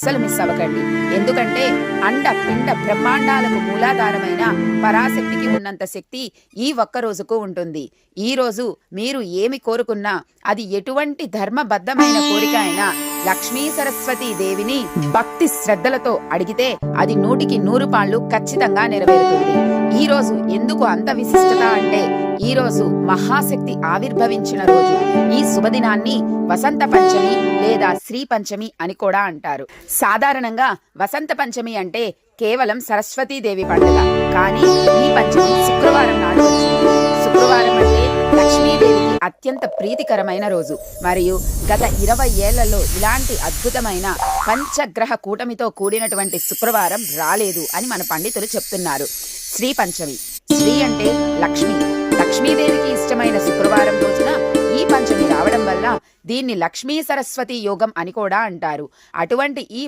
అస్సలు మిస్ అవ్వకండి. ఎందుకంటే అండ పిండ బ్రహ్మాండాలకు మూలాధారమైన పరాశక్తికి ఉన్నంత శక్తి ఈ ఒక్క రోజుకు ఉంటుంది. ఈ రోజు మీరు ఏమి కోరుకున్నా, అది ఎటువంటి ధర్మబద్ధమైన కోరిక అయినా లక్ష్మీ సరస్వతీ దేవిని భక్తి శ్రద్ధలతో అడిగితే అది 100కి 100 పాళ్ళు ఖచ్చితంగా నెరవేరుతుంది. ఈ రోజు ఎందుకు అంత విశిష్టత అంటే, ఈ రోజు మహాశక్తి ఆవిర్భవించిన రోజు. ఈ శుభదినాన్ని వసంత పంచమి లేదా శ్రీ పంచమి అని కూడా అంటారు. సాధారణంగా వసంత పంచమి అంటే కేవలం సరస్వతీదేవి పండుగ. కానీ ఈ పంచమి శుక్రవారం నాడు వచ్చింది. శుక్రవారం అంటే లక్ష్మీదేవికి అత్యంత ప్రీతికరమైన రోజు. మరియు గత 20 ఏళ్లలో ఇలాంటి అద్భుతమైన పంచగ్రహ కూటమితో కూడినటువంటి శుక్రవారం రాలేదు అని మన పండితులు చెప్తున్నారు. శ్రీ పంచమి, శ్రీ అంటే లక్ష్మి, లక్ష్మీదేవికి ఇష్టమైన శుక్రవారం రోజున ఈ పంచమి రావడం వల్ల దీన్ని లక్ష్మీ సరస్వతి యోగం అని కూడా అంటారు. అటువంటి ఈ